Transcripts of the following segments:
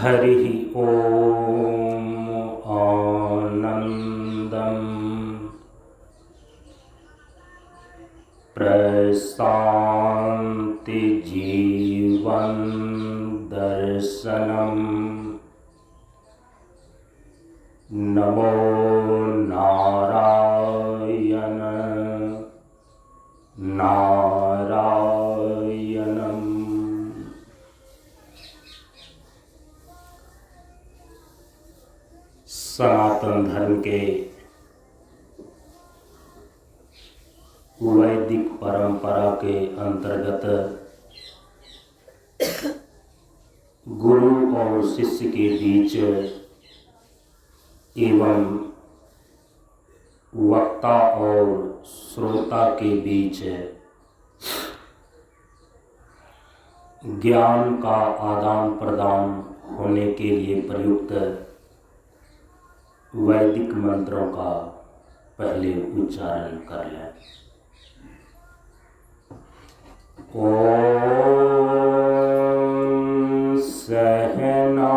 हरि ओम आनंदम प्रशांति जीवन दर्शनम नमो नारायण नारायणम। सनातन धर्म के वैदिक परंपरा के अंतर्गत गुरु और शिष्य के बीच एवं वक्ता और श्रोता के बीच ज्ञान का आदान प्रदान होने के लिए प्रयुक्त वैदिक मंत्रों का पहले उच्चारण कर लें। ओम सहना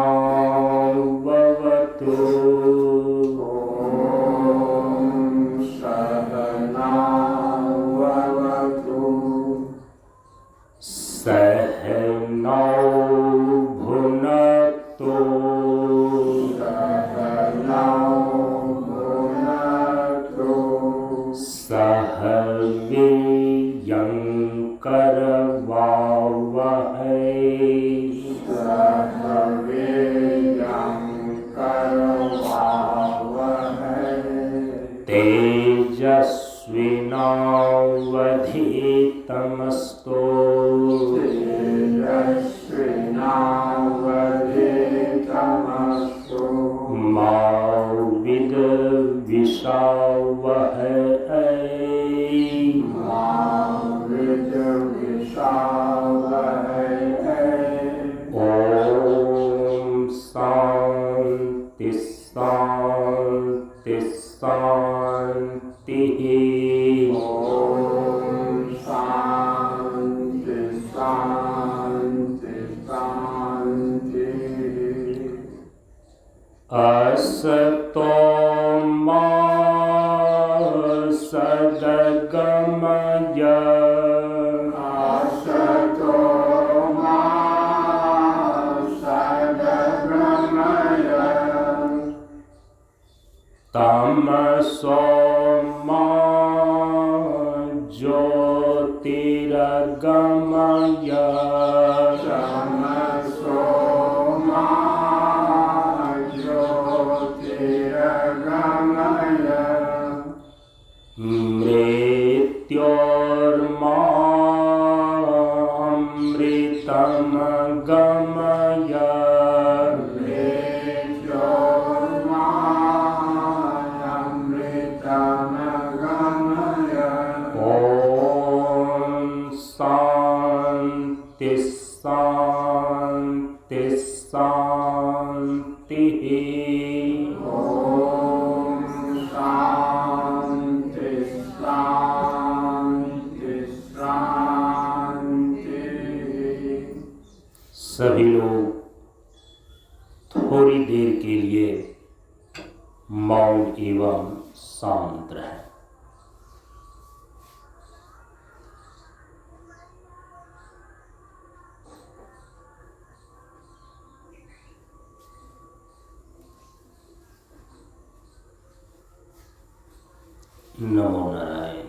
भवतु सहनौ भुनक्तु सह वीर्यंकरवावहै तेजस्विनावधीतमस्तु मा विद्विषावहै ओम शांति शांति शांति। ओम शांति शांति शांति। असतो मा सद्गमय तमसो मा ज्योतिर्गमय मृत्योर्मा अमृतं गमय शांति शांति शांति। ओम शांति शांति शांति। सभी लोग थोड़ी देर के लिए मौन एवं शांत रहें। नमो नारायण।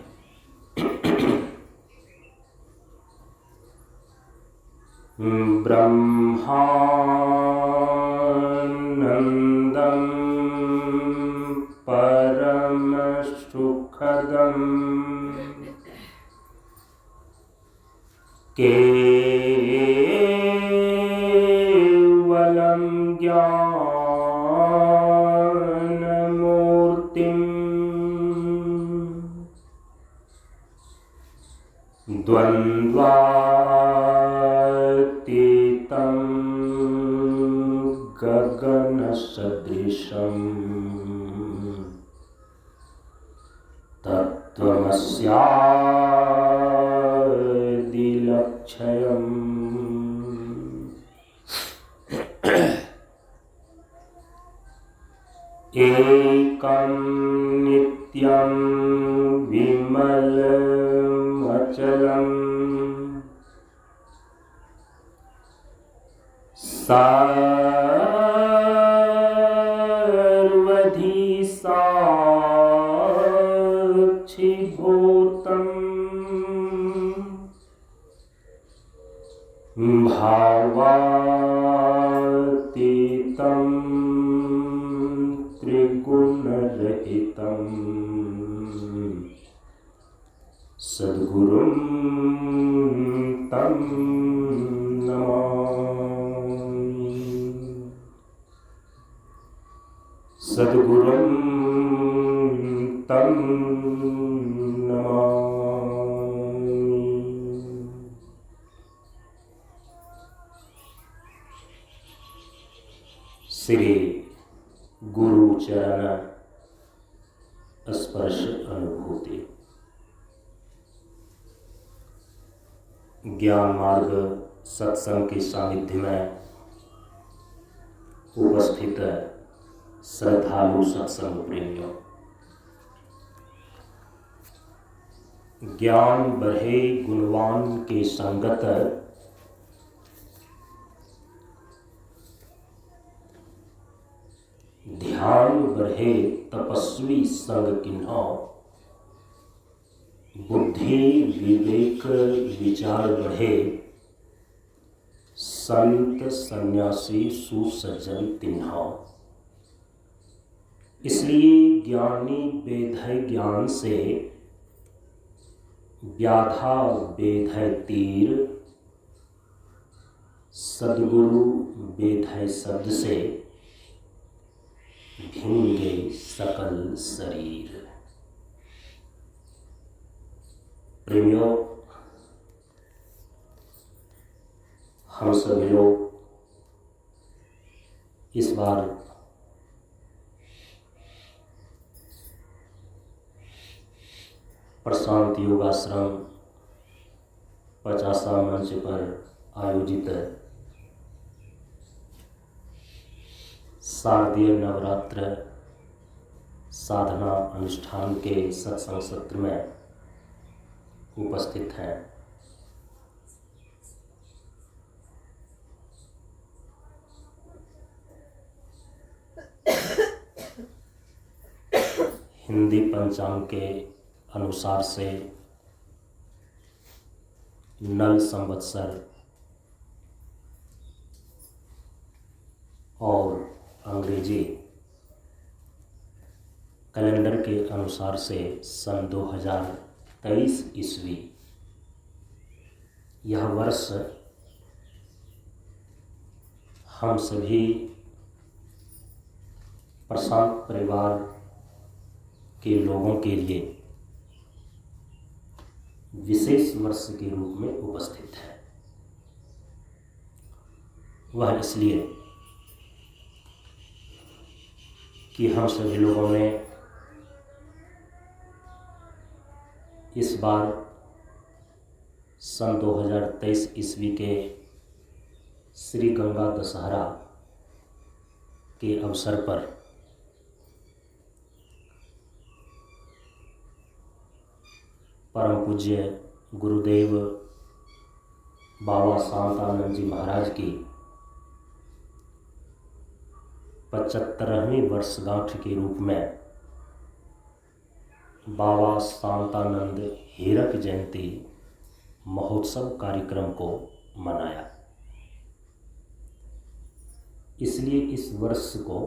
ब्रह्मानंदं परम सुखदं केवलं ज्ञानमूर्तिम् द्वन्द्वातीतं गगनसदृशम् तत्त्वमस्यादिलक्ष्यम्। एकं नित्यं विमलमचलम् सर्वधि साक्षिभूतम् भावातीतं त्रिगुणरहितं सद्गुरुं तं नमामि। सद्गुरुं तं नमामि। श्री गुरु चरण स्पर्श अनुभूति। ज्ञान मार्ग सत्संग के सानिध्य में उपस्थित श्रद्धालु सत्संग प्रेमियों, ज्ञान बढ़े गुणवान के संगत, ध्यान बढ़े तपस्वी संग किन्हो, बुद्धि विवेक विचार बढ़े संत सन्यासी सुसज्जन तिन्हो। इसलिए ज्ञानी बेधय ज्ञान से, व्याधा बेधय तीर, सद्गुरु बेधय शब्द से भिंगे सकल शरीर। प्रेमियों, हम सभी लोग इस बार प्रशांत योगाश्रम 50वां मंच पर आयोजित शारदीय नवरात्र साधना अनुष्ठान के सत्संग सत्र में उपस्थित हैं। हिंदी पंचांग के अनुसार से नल संवत्सर और अंग्रेजी कैलेंडर के अनुसार से सन 2023 ईस्वी, यह वर्ष हम सभी प्रशांत परिवार के लोगों के लिए विशेष वर्ष के रूप में उपस्थित है। वह इसलिए कि हम सभी लोगों ने इस बार सन 2023 ईस्वी के श्री गंगा दशहरा के अवसर पर परम पूज्य गुरुदेव बाबा शांतानंद जी महाराज की 75वीं वर्षगांठ के रूप में बाबा शांतानंद हीरक जयंती महोत्सव कार्यक्रम को मनाया। इसलिए इस वर्ष को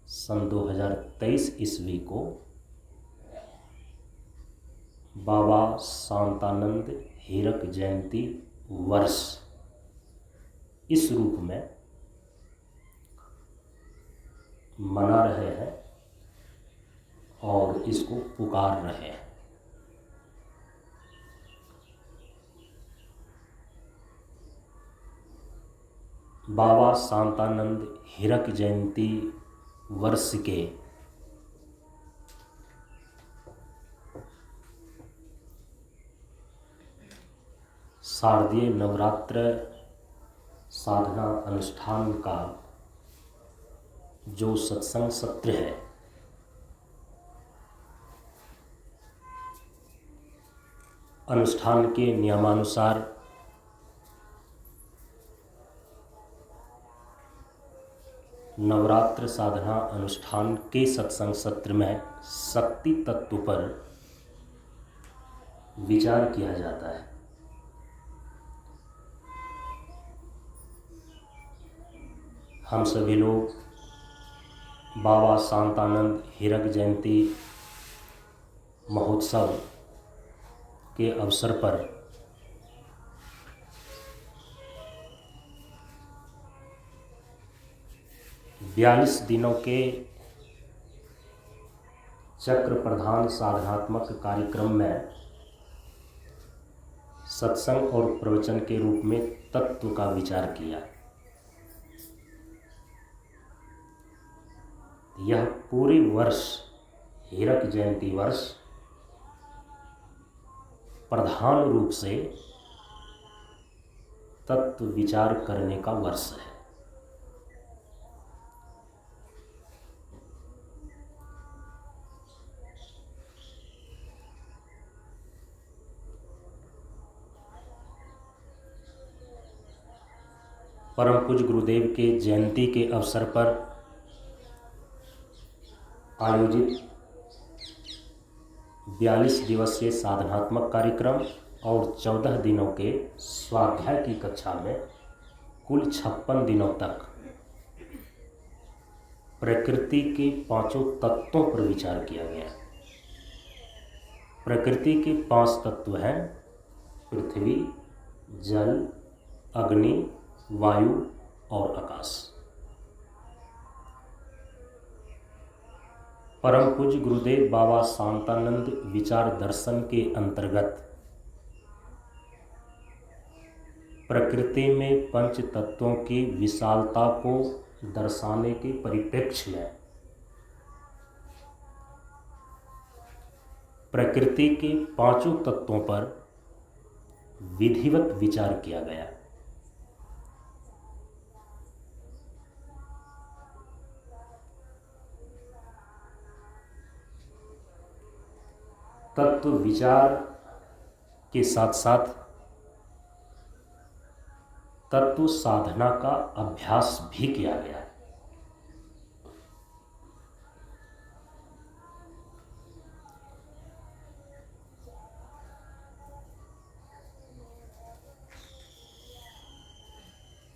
सन 2023 ईस्वी को बाबा शांतानंद हीरक जयंती वर्ष इस रूप में मना रहे हैं और इसको पुकार रहे हैं। बाबा शांतानंद हीरक जयंती वर्ष के शारदीय नवरात्र साधना अनुष्ठान का जो सत्संग सत्र है अनुष्ठान के नियमानुसार नवरात्र साधना अनुष्ठान के सत्संग सत्र में शक्ति तत्व पर विचार किया जाता है। हम सभी लोग बाबा शांतानंद हीरक जयंती महोत्सव के अवसर पर बयालीस दिनों के चक्र प्रधान साधनात्मक कार्यक्रम में सत्संग और प्रवचन के रूप में तत्व का विचार किया। यह पूरे वर्ष हीरक जयंती वर्ष प्रधान रूप से तत्व विचार करने का वर्ष है। परम पूज्य गुरुदेव के जयंती के अवसर पर आयोजित 42 दिवसीय साधनात्मक कार्यक्रम और 14 दिनों के स्वाध्याय की कक्षा में कुल 56 दिनों तक प्रकृति के पांचों तत्वों पर विचार किया गया। प्रकृति के 5 तत्व हैं पृथ्वी, जल, अग्नि, वायु और आकाश। परम पूज्य गुरुदेव बाबा शांतानंद विचार दर्शन के अंतर्गत प्रकृति में पंच तत्वों की विशालता को दर्शाने के परिप्रेक्ष्य में प्रकृति के 5 तत्वों पर विधिवत विचार किया गया। तत्व विचार के साथ साथ तत्व साधना का अभ्यास भी किया गया।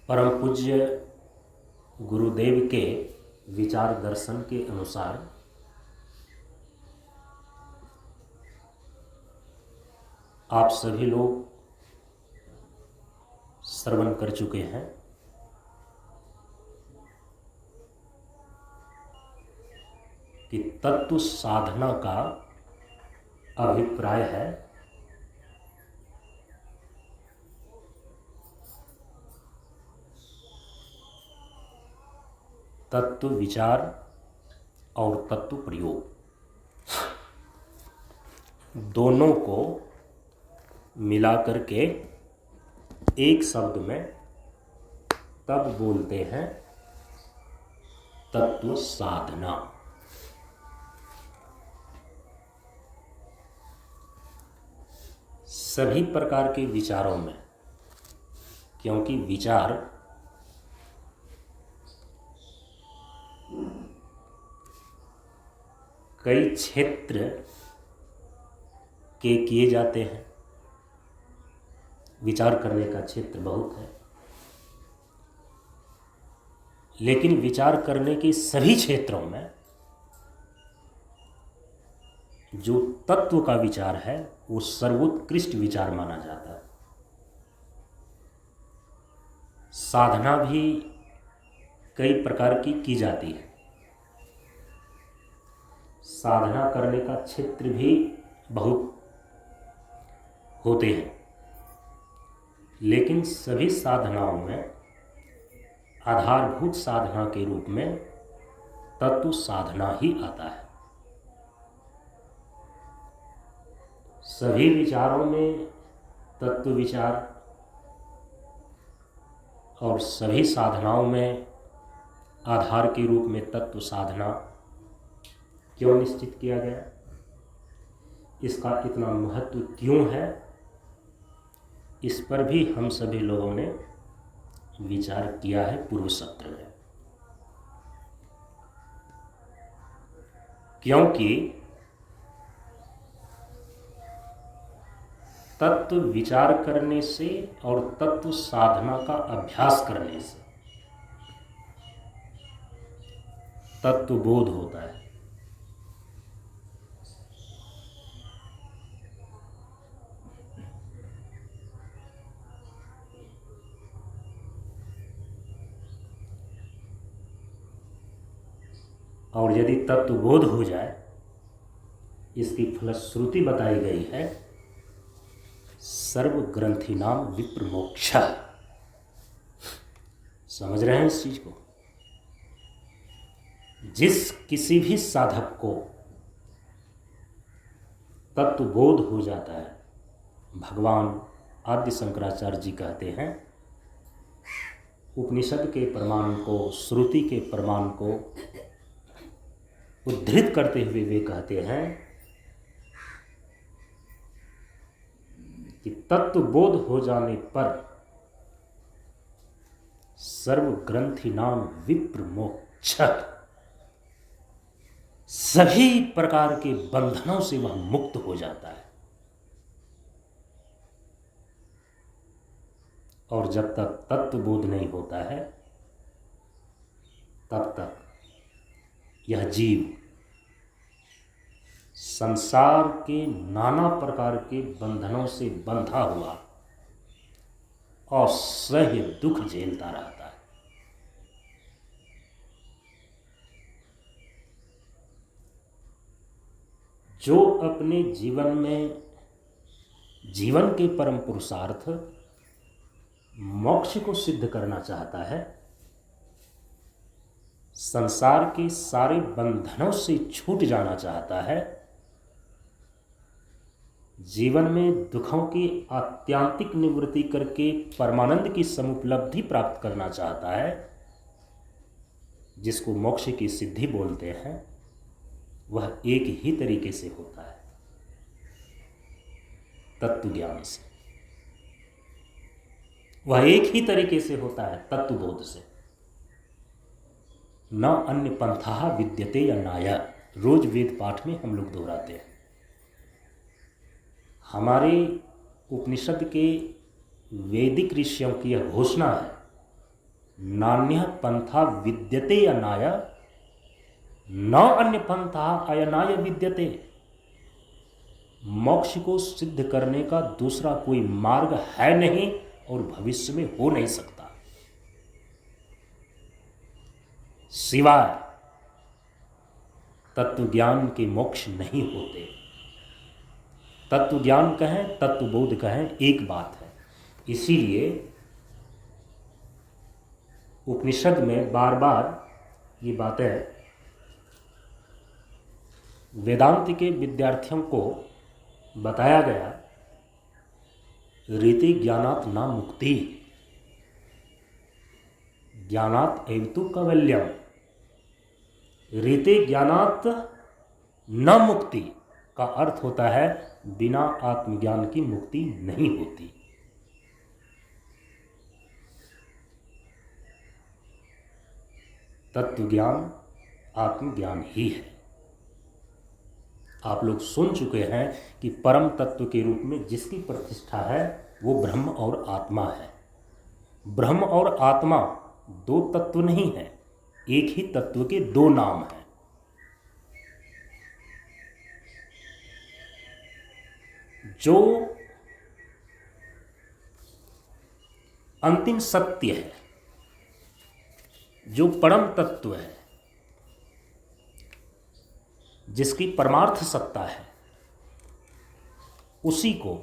परम पूज्य गुरुदेव के विचार दर्शन के अनुसार आप सभी लोग श्रवण कर चुके हैं कि तत्व साधना का अभिप्राय है तत्व विचार और तत्व प्रयोग, दोनों को मिला करके एक शब्द में तब बोलते हैं तत्व साधना। सभी प्रकार के विचारों में, क्योंकि विचार कई क्षेत्र के किए जाते हैं, विचार करने का क्षेत्र बहुत है, लेकिन विचार करने के सभी क्षेत्रों में जो तत्व का विचार है वो सर्वोत्कृष्ट विचार माना जाता है। साधना भी कई प्रकार की जाती है, साधना करने का क्षेत्र भी बहुत होते हैं, लेकिन सभी साधनाओं में आधारभूत साधना के रूप में तत्व साधना ही आता है। सभी विचारों में तत्व विचार और सभी साधनाओं में आधार के रूप में तत्व साधना क्यों निश्चित किया गया, इसका इतना महत्व क्यों है, इस पर भी हम सभी लोगों ने विचार किया है पूर्व सत्र में। क्योंकि तत्व विचार करने से और तत्व साधना का अभ्यास करने से तत्व बोध होता है। और यदि तत्व बोध हो जाए, इसकी फलश्रुति बताई गई है, सर्व ग्रंथि नाम विप्र मोक्ष। समझ रहे हैं इस चीज को? जिस किसी भी साधक को तत्व बोध हो जाता है, भगवान आदि शंकराचार्य जी कहते हैं, उपनिषद के प्रमाण को, श्रुति के प्रमाण को उद्धृत करते हुए वे कहते हैं कि तत्व बोध हो जाने पर सर्व ग्रंथि नाम विप्र मोक्ष, सभी प्रकार के बंधनों से वह मुक्त हो जाता है। और जब तक तत्व बोध नहीं होता है, तब तक यह जीव संसार के नाना प्रकार के बंधनों से बंधा हुआ असह्य दुख झेलता रहता है। जो अपने जीवन में जीवन के परम पुरुषार्थ मोक्ष को सिद्ध करना चाहता है, संसार के सारे बंधनों से छूट जाना चाहता है, जीवन में दुखों की आत्यांतिक निवृत्ति करके परमानंद की समुपलब्धि प्राप्त करना चाहता है, जिसको मोक्ष की सिद्धि बोलते हैं, वह एक ही तरीके से होता है, तत्व ज्ञान से। वह एक ही तरीके से होता है, तत्व बोध से। न अन्य पंथा विद्यते या नाया, रोज वेद पाठ में हम लोग दोहराते हैं। हमारे उपनिषद के वैदिक ऋषियों की यह घोषणा है, नान्यः पंथा विद्यते अनाय, न अन्य पंथा अयनाय विद्यते। मोक्ष को सिद्ध करने का दूसरा कोई मार्ग है नहीं और भविष्य में हो नहीं सकता, सिवाय तत्व ज्ञान के मोक्ष नहीं होते। तत्व ज्ञान कहें, तत्व बोध कहें, एक बात है। इसीलिए उपनिषद में बार बार ये बातें वेदांत के विद्यार्थियों को बताया गया, रीति ज्ञानात् न मुक्ति, ज्ञानात् एव तु कैवल्यम। रीति ज्ञानात् न मुक्ति का अर्थ होता है बिना आत्मज्ञान की मुक्ति नहीं होती। तत्व ज्ञान आत्मज्ञान ही है। आप लोग सुन चुके हैं कि परम तत्व के रूप में जिसकी प्रतिष्ठा है वो ब्रह्म और आत्मा है। ब्रह्म और आत्मा दो तत्व नहीं है, एक ही तत्व के दो नाम हैं। जो अंतिम सत्य है, जो परम तत्व है, जिसकी परमार्थ सत्ता है, उसी को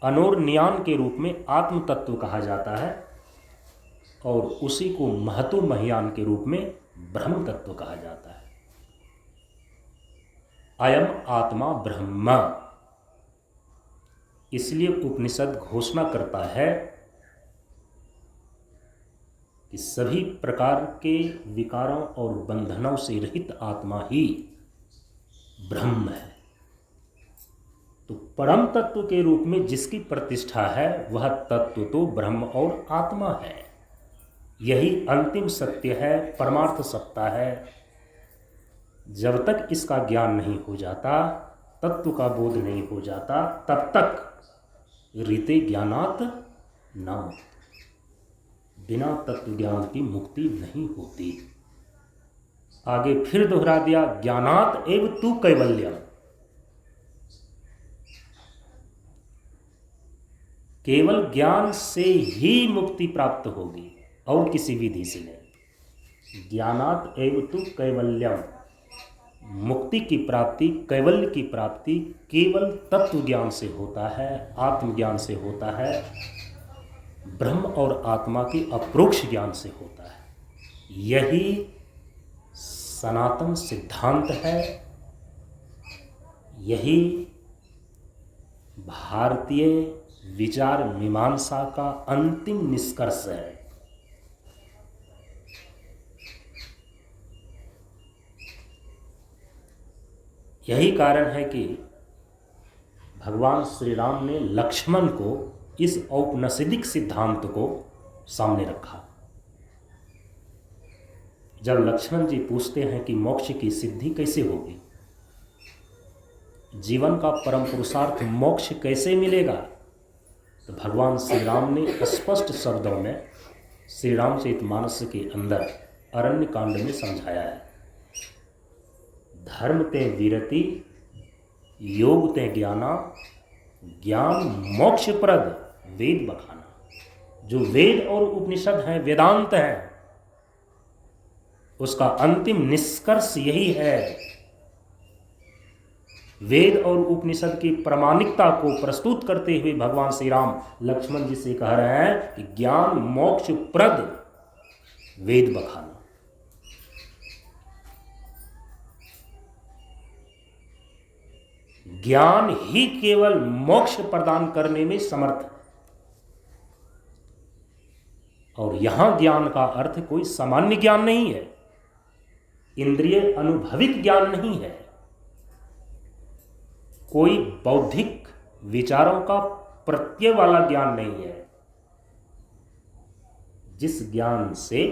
अनोरनियान के रूप में आत्म तत्व कहा जाता है और उसी को महतु महियान के रूप में ब्रह्म तत्व कहा जाता है। अयम आत्मा ब्रह्म। इसलिए उपनिषद घोषणा करता है कि सभी प्रकार के विकारों और बंधनों से रहित आत्मा ही ब्रह्म है। तो परम तत्व के रूप में जिसकी प्रतिष्ठा है वह तत्व तो ब्रह्म और आत्मा है। यही अंतिम सत्य है, परमार्थ सत्ता है। जब तक इसका ज्ञान नहीं हो जाता, तत्व का बोध नहीं हो जाता, तब तक रीते ज्ञानात न, बिना तत्व ज्ञान की मुक्ति नहीं होती। आगे फिर दोहरा दिया, ज्ञानात एव तु कैवल्यम। केवल ज्ञान से ही मुक्ति प्राप्त होगी और किसी विधि से नहीं। ज्ञानात एव तु कैवल्यम, मुक्ति की प्राप्ति, कैवल्य की प्राप्ति केवल तत्व ज्ञान से होता है, आत्मज्ञान से होता है, ब्रह्म और आत्मा के अप्रोक्ष ज्ञान से होता है। यही सनातन सिद्धांत है, यही भारतीय विचार मीमांसा का अंतिम निष्कर्ष है। यही कारण है कि भगवान श्री राम ने लक्ष्मण को इस औपनिषदिक सिद्धांत को सामने रखा। जब लक्ष्मण जी पूछते हैं कि मोक्ष की सिद्धि कैसे होगी, जीवन का परम पुरुषार्थ मोक्ष कैसे मिलेगा, तो भगवान श्री राम ने स्पष्ट शब्दों में श्री रामचरितमानस के अंदर अरण्य कांड में समझाया है। धर्म ते वीरति, योग ते ज्ञाना, ज्ञान मोक्ष प्रद, वेद बखाना। जो वेद और उपनिषद हैं, वेदांत हैं, उसका अंतिम निष्कर्ष यही है। वेद और उपनिषद की प्रामाणिकता को प्रस्तुत करते हुए भगवान श्री राम लक्ष्मण जी से कह रहे हैं कि ज्ञान मोक्ष प्रद, वेद बखाना। ज्ञान ही केवल मोक्ष प्रदान करने में समर्थ है। और यहां ज्ञान का अर्थ कोई सामान्य ज्ञान नहीं है, इंद्रिय अनुभविक ज्ञान नहीं है, कोई बौद्धिक विचारों का प्रत्यय वाला ज्ञान नहीं है। जिस ज्ञान से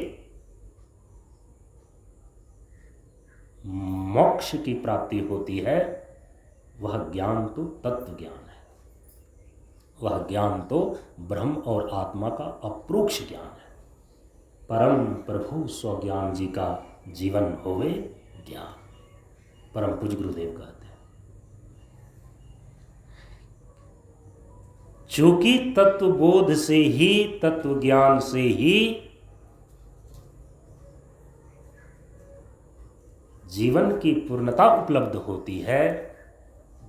मोक्ष की प्राप्ति होती है वह ज्ञान तो तत्व ज्ञान है, वह ज्ञान तो ब्रह्म और आत्मा का अप्रोक्ष ज्ञान है। परम प्रभु स्वज्ञान जी का जीवन होवे ज्ञान, परम पूज्य गुरुदेव कहते हैं। चूंकि तत्व बोध से ही, तत्व ज्ञान से ही जीवन की पूर्णता उपलब्ध होती है,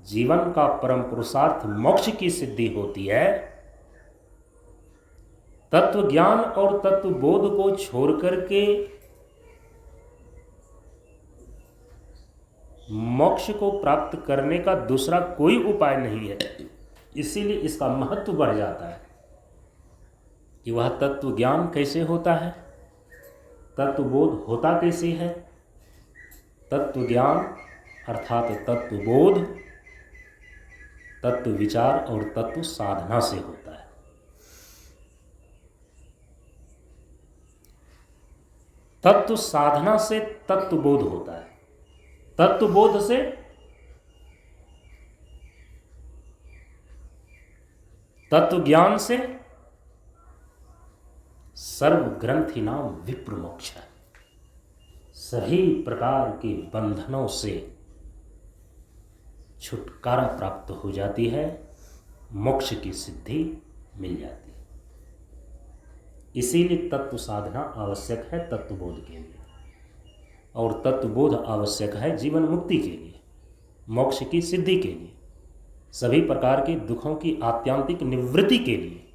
जीवन का परम पुरुषार्थ मोक्ष की सिद्धि होती है। तत्व ज्ञान और तत्व बोध को छोड़ करके मोक्ष को प्राप्त करने का दूसरा कोई उपाय नहीं है। इसीलिए इसका महत्व बढ़ जाता है कि वह तत्व ज्ञान कैसे होता है, तत्व बोध होता कैसे है। तत्व ज्ञान अर्थात तत्व बोध तत्व विचार और तत्व साधना से होता है। तत्व साधना से तत्व बोध होता है, तत्व बोध से तत्व ज्ञान से सर्व ग्रंथि नाम विप्र मोक्ष है। सभी प्रकार के बंधनों से छुटकारा प्राप्त हो जाती है, मोक्ष की सिद्धि मिल जाती है। इसीलिए तत्व साधना आवश्यक है तत्वबोध के लिए, और तत्वबोध आवश्यक है जीवन मुक्ति के लिए, मोक्ष की सिद्धि के लिए, सभी प्रकार के दुखों की आत्यांतिक निवृत्ति के लिए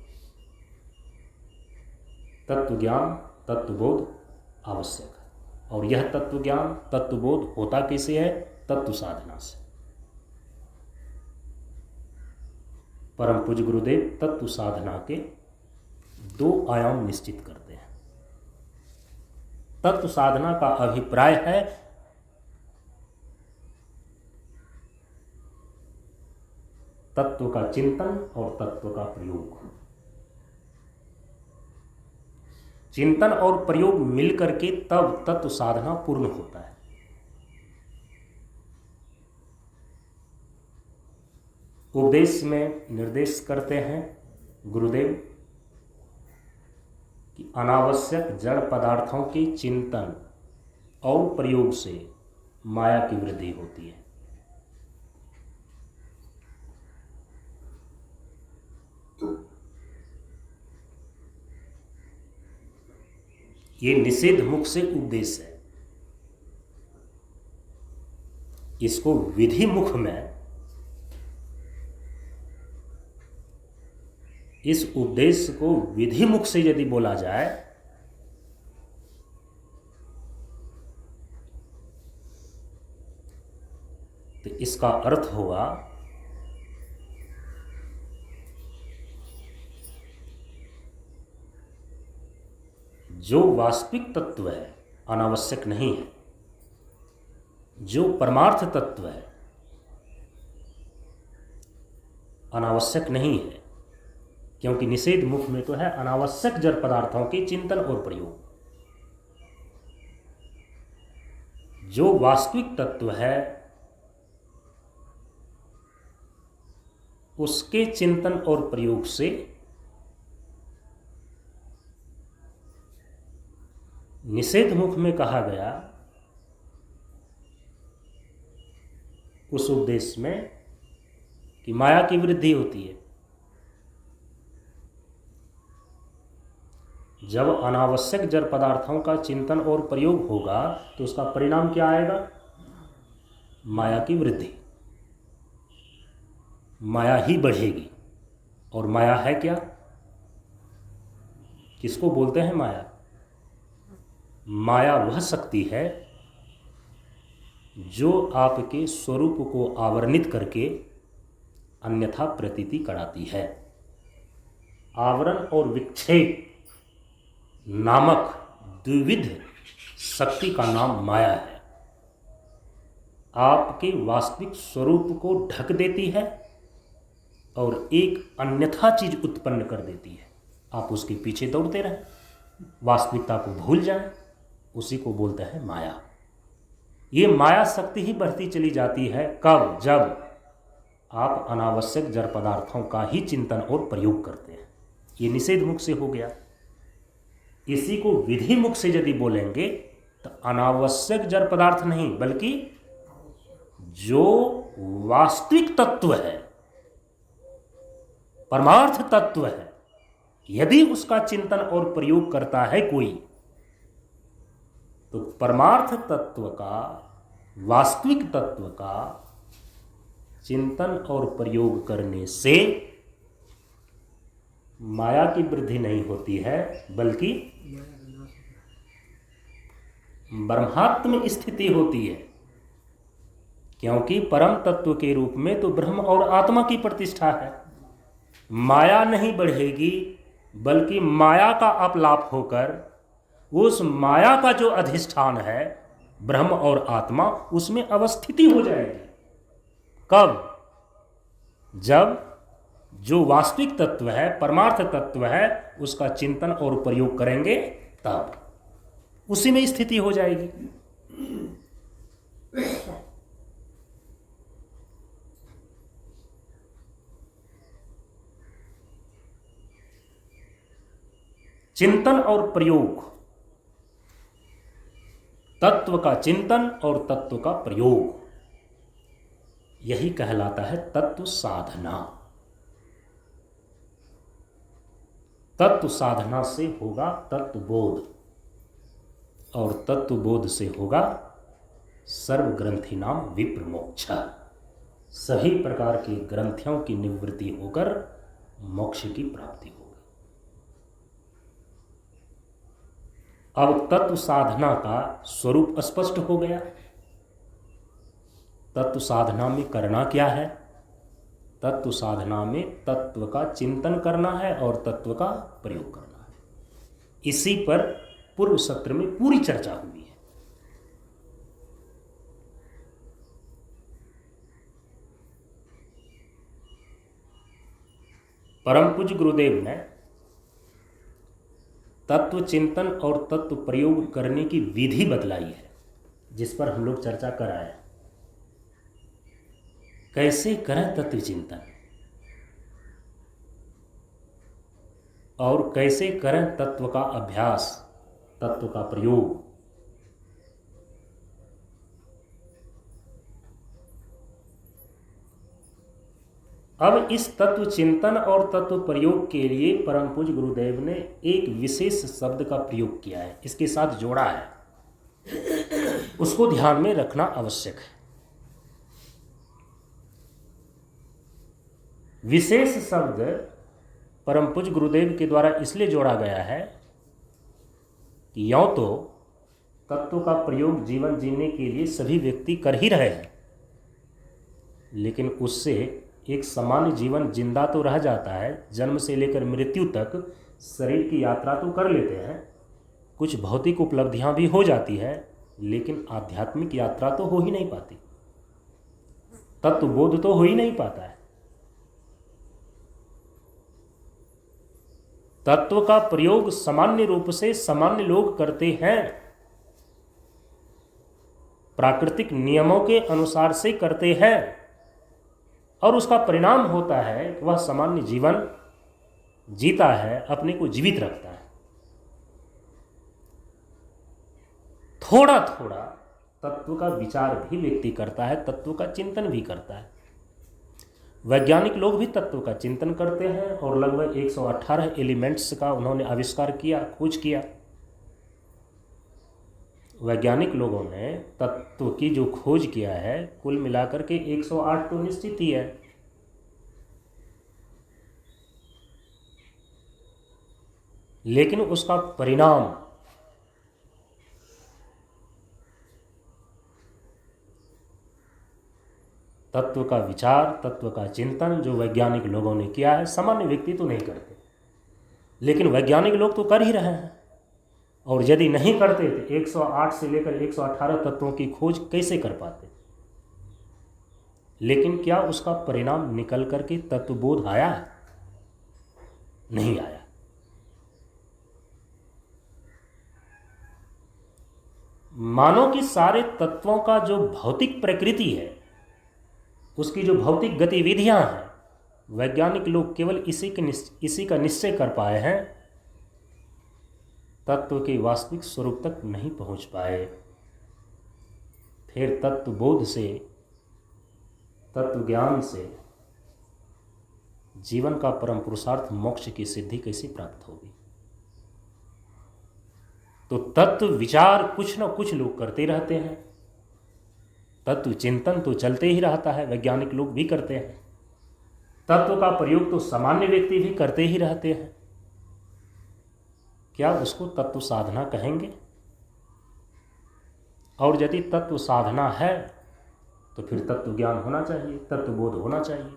तत्व ज्ञान तत्वबोध आवश्यक है। और यह तत्व ज्ञान तत्वबोध होता कैसे है? तत्व साधना से। परम पूज्य गुरुदेव तत्व साधना के दो आयाम निश्चित करते हैं। तत्व साधना का अभिप्राय है तत्व का चिंतन और तत्व का प्रयोग। चिंतन और प्रयोग मिलकर के तब तत्व साधना पूर्ण होता है। उपदेश में निर्देश करते हैं गुरुदेव कि अनावश्यक जड़ पदार्थों के चिंतन और प्रयोग से माया की वृद्धि होती है। ये निषेध मुख से उपदेश है। इसको विधि मुख में, इस उपदेश को विधि मुख से यदि बोला जाए तो इसका अर्थ होगा जो वास्तविक तत्व है अनावश्यक नहीं है, जो परमार्थ तत्व है अनावश्यक नहीं है, क्योंकि निषेध मुख में तो है अनावश्यक जड़ पदार्थों के चिंतन और प्रयोग। जो वास्तविक तत्व है उसके चिंतन और प्रयोग से निषेध मुख में कहा गया उस उपदेश में कि माया की वृद्धि होती है। जब अनावश्यक जड़ पदार्थों का चिंतन और प्रयोग होगा तो उसका परिणाम क्या आएगा? माया की वृद्धि। माया ही बढ़ेगी। और माया है क्या? किसको बोलते हैं माया? माया वह शक्ति है जो आपके स्वरूप को आवरणित करके अन्यथा प्रतीति कराती है। आवरण और विक्षेप नामक द्विविध शक्ति का नाम माया है। आपके वास्तविक स्वरूप को ढक देती है और एक अन्यथा चीज उत्पन्न कर देती है। आप उसके पीछे दौड़ते रहें, वास्तविकता को भूल जाएं, उसी को बोलते हैं माया। ये माया शक्ति ही बढ़ती चली जाती है कब? जब आप अनावश्यक जड़ पदार्थों का ही चिंतन और प्रयोग करते हैं। ये निषेध मुख से हो गया। इसी को विधि मुख से यदि बोलेंगे तो अनावश्यक जड़ पदार्थ नहीं बल्कि जो वास्तविक तत्व है, परमार्थ तत्व है, यदि उसका चिंतन और प्रयोग करता है कोई, तो परमार्थ तत्व का, वास्तविक तत्व का चिंतन और प्रयोग करने से माया की वृद्धि नहीं होती है बल्कि ब्रह्मात्म स्थिति होती है। क्योंकि परम तत्व के रूप में तो ब्रह्म और आत्मा की प्रतिष्ठा है। माया नहीं बढ़ेगी बल्कि माया का अपलाप होकर उस माया का जो अधिष्ठान है ब्रह्म और आत्मा, उसमें अवस्थिति हो जाएगी। कब? जब जो वास्तविक तत्व है, परमार्थ तत्व है, उसका चिंतन और प्रयोग करेंगे तब उसी में स्थिति हो जाएगी। चिंतन और प्रयोग, तत्व का चिंतन और तत्व का प्रयोग, यही कहलाता है तत्व साधना। तत्व साधना से होगा तत्वबोध और तत्वबोध से होगा सर्व ग्रंथि नाम विप्रमोक्ष। सभी प्रकार की ग्रंथियों की निवृत्ति होकर मोक्ष की प्राप्ति होगी। अब तत्व साधना का स्वरूप स्पष्ट हो गया। तत्व साधना में करना क्या है? तत्व साधना में तत्व का चिंतन करना है और तत्व का प्रयोग करना है। इसी पर पूर्व सत्र में पूरी चर्चा हुई है। परम पूज्य गुरुदेव ने तत्व चिंतन और तत्व प्रयोग करने की विधि बतलाई है, जिस पर हम लोग चर्चा कर आए हैं। कैसे करें तत्व चिंतन और कैसे करें तत्व का अभ्यास, तत्व का प्रयोग। अब इस तत्व चिंतन और तत्व प्रयोग के लिए परम पूज्य गुरुदेव ने एक विशेष शब्द का प्रयोग किया है, इसके साथ जोड़ा है, उसको ध्यान में रखना आवश्यक है। विशेष शब्द परम पूज्य गुरुदेव के द्वारा इसलिए जोड़ा गया है कि यों तो तत्व का प्रयोग जीवन जीने के लिए सभी व्यक्ति कर ही रहे हैं, लेकिन उससे एक सामान्य जीवन जिंदा तो रह जाता है। जन्म से लेकर मृत्यु तक शरीर की यात्रा तो कर लेते हैं, कुछ भौतिक उपलब्धियां भी हो जाती है, लेकिन आध्यात्मिक यात्रा तो हो ही नहीं पाती, तत्वबोध तो हो ही नहीं पाता है। तत्व का प्रयोग सामान्य रूप से सामान्य लोग करते हैं, प्राकृतिक नियमों के अनुसार से करते हैं, और उसका परिणाम होता है कि वह सामान्य जीवन जीता है, अपने को जीवित रखता है। थोड़ा थोड़ा तत्व का विचार भी व्यक्ति करता है, तत्व का चिंतन भी करता है। वैज्ञानिक लोग भी तत्व का चिंतन करते हैं और लगभग 118 एलिमेंट्स का उन्होंने आविष्कार किया, खोज किया। वैज्ञानिक लोगों ने तत्व की जो खोज किया है, कुल मिलाकर के 108 तो निश्चित ही है। लेकिन उसका परिणाम तत्व का विचार, तत्व का चिंतन जो वैज्ञानिक लोगों ने किया है, सामान्य व्यक्ति तो नहीं करते, लेकिन वैज्ञानिक लोग तो कर ही रहे हैं। और यदि नहीं करते तो 108 से लेकर 118 तत्वों की खोज कैसे कर पाते? लेकिन क्या उसका परिणाम निकल करके तत्वबोध आया? नहीं आया। मानो कि सारे तत्वों का जो भौतिक प्रकृति है, उसकी जो भौतिक गतिविधियां हैं, वैज्ञानिक लोग केवल इसी का निश्चय कर पाए हैं, तत्व के वास्तविक स्वरूप तक नहीं पहुंच पाए। फिर तत्वबोध से, तत्व ज्ञान से जीवन का परम पुरुषार्थ मोक्ष की सिद्धि कैसे प्राप्त होगी? तो तत्व विचार कुछ न कुछ लोग करते रहते हैं, तत्व चिंतन तो चलते ही रहता है, वैज्ञानिक लोग भी करते हैं, तत्व का प्रयोग तो सामान्य व्यक्ति भी करते ही रहते हैं। क्या उसको तत्व साधना कहेंगे? और यदि तत्व साधना है तो फिर तत्व ज्ञान होना चाहिए, तत्वबोध होना चाहिए।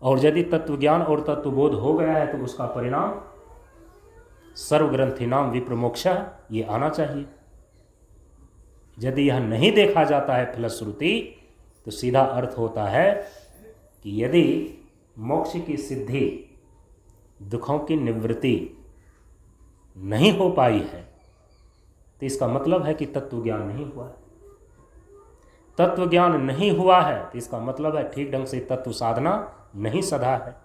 और यदि तत्व ज्ञान और तत्वबोध हो गया है तो उसका परिणाम सर्वग्रंथिनाम विप्रमोक्षः ये आना चाहिए। यदि यह नहीं देखा जाता है फलश्रुति, तो सीधा अर्थ होता है कि यदि मोक्ष की सिद्धि, दुखों की निवृत्ति नहीं हो पाई है, तो इसका मतलब है कि तत्व ज्ञान नहीं हुआ है। तत्व ज्ञान नहीं हुआ है तो इसका मतलब है ठीक ढंग से तत्व साधना नहीं सधा है।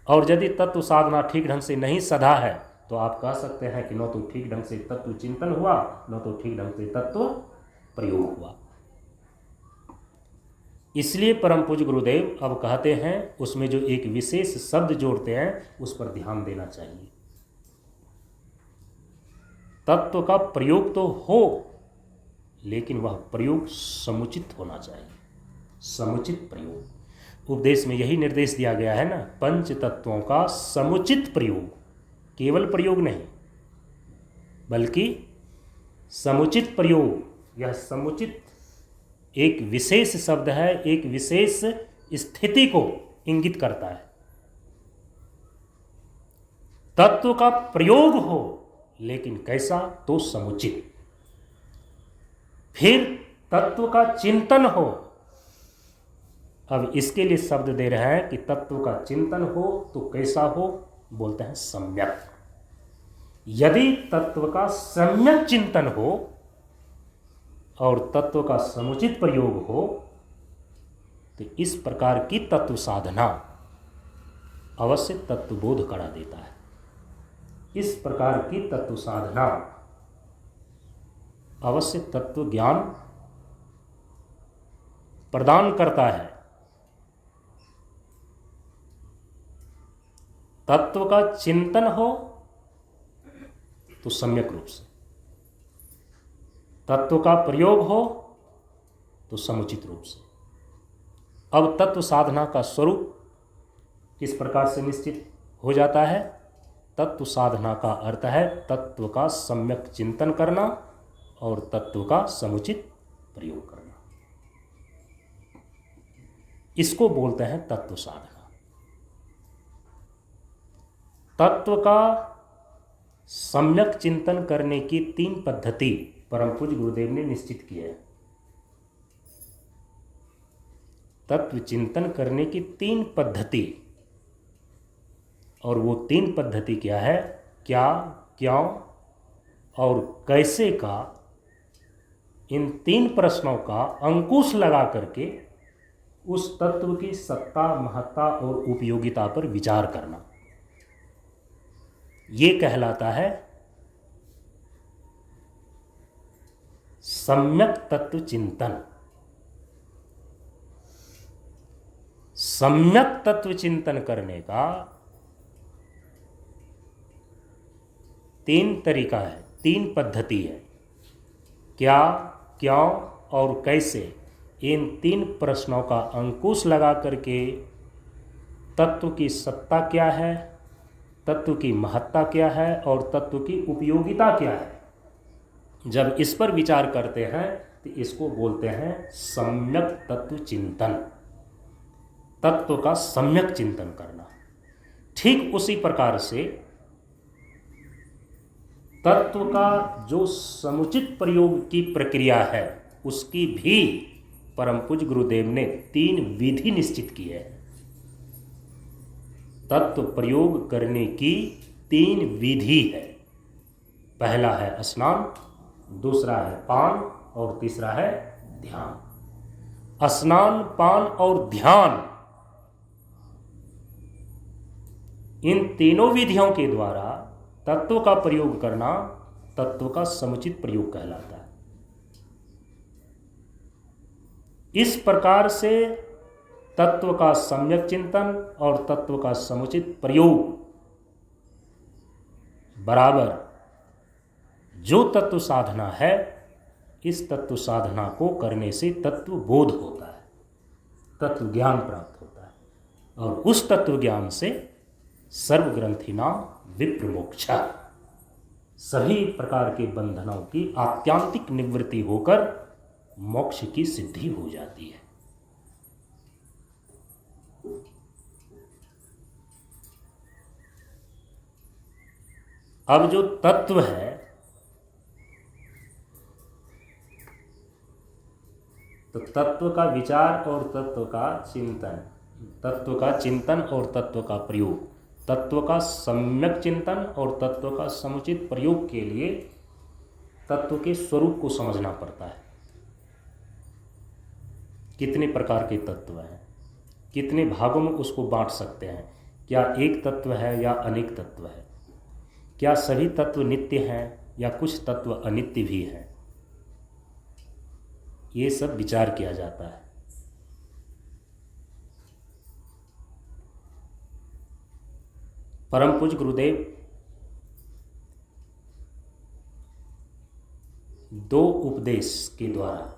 और यदि तत्व साधना ठीक ढंग से नहीं सधा है तो आप कह सकते हैं कि न तो ठीक ढंग से तत्व चिंतन हुआ, न तो ठीक ढंग से तत्व प्रयोग हुआ। इसलिए परम पूज्य गुरुदेव अब कहते हैं, उसमें जो एक विशेष शब्द जोड़ते हैं उस पर ध्यान देना चाहिए। तत्व का प्रयोग तो हो, लेकिन वह प्रयोग समुचित होना चाहिए, समुचित प्रयोग। उपदेश में यही निर्देश दिया गया है ना, पंच तत्वों का समुचित प्रयोग, केवल प्रयोग नहीं बल्कि समुचित प्रयोग। यह समुचित एक विशेष शब्द है, एक विशेष स्थिति को इंगित करता है। तत्व का प्रयोग हो, लेकिन कैसा? तो समुचित। फिर तत्व का चिंतन हो। अब इसके लिए शब्द दे रहे हैं कि तत्व का चिंतन हो तो कैसा हो? बोलते हैं सम्यक। यदि तत्व का सम्यक चिंतन हो और तत्व का समुचित प्रयोग हो तो इस प्रकार की तत्व साधना अवश्य तत्वबोध करा देता है। इस प्रकार की तत्व साधना अवश्य तत्व ज्ञान प्रदान करता है। तत्व का चिंतन हो तो सम्यक रूप से, तत्व का प्रयोग हो तो समुचित रूप से। अब तत्व साधना का स्वरूप किस प्रकार से निश्चित हो जाता है? तत्व साधना का अर्थ है तत्व का सम्यक चिंतन करना और तत्व का समुचित प्रयोग करना। इसको बोलते हैं तत्व साधना। तत्व का सम्यक चिंतन करने की 3 पद्धति परम पूज्य गुरुदेव ने निश्चित की है। तत्व चिंतन करने की 3 पद्धति, और वो 3 पद्धति क्या है? क्या, क्यों और कैसे का, इन 3 प्रश्नों का अंकुश लगा करके उस तत्व की सत्ता, महत्ता और उपयोगिता पर विचार करना, ये कहलाता है सम्यक तत्व चिंतन। सम्यक तत्व चिंतन करने का 3 तरीका है, 3 पद्धति है। क्या, क्यों और कैसे, इन 3 प्रश्नों का अंकुश लगा करके तत्व की सत्ता क्या है, तत्व की महत्ता क्या है और तत्व की उपयोगिता क्या है, जब इस पर विचार करते हैं तो इसको बोलते हैं सम्यक तत्व चिंतन। तत्व का सम्यक चिंतन करना। ठीक उसी प्रकार से तत्व का जो समुचित प्रयोग की प्रक्रिया है उसकी भी परम पूज्य गुरुदेव ने 3 विधि निश्चित की है। तत्व प्रयोग करने की 3 विधि है। पहला है स्नान, दूसरा है पान और तीसरा है ध्यान। स्नान, पान और ध्यान, इन तीनों विधियों के द्वारा तत्व का प्रयोग करना तत्व का समुचित प्रयोग कहलाता है। इस प्रकार से तत्व का सम्यक चिंतन और तत्व का समुचित प्रयोग बराबर जो तत्व साधना है, इस तत्व साधना को करने से तत्व बोध होता है, तत्व ज्ञान प्राप्त होता है और उस तत्व ज्ञान से सर्वग्रंथिनां विप्रमोक्षा, सभी प्रकार के बंधनों की आत्यांतिक निवृत्ति होकर मोक्ष की सिद्धि हो जाती है। अब जो तत्व है, तो तत्व का विचार और तत्व का चिंतन, तत्व का चिंतन और तत्व का प्रयोग, तत्व का सम्यक चिंतन और तत्व का समुचित प्रयोग के लिए तत्व के स्वरूप को समझना पड़ता है। कितने प्रकार के तत्व हैं, कितने भागों में उसको बांट सकते हैं, क्या एक तत्व है या अनेक तत्व है, क्या सभी तत्व नित्य हैं या कुछ तत्व अनित्य भी हैं, ये सब विचार किया जाता है। परम पूज्य गुरुदेव 2 उपदेश के द्वारा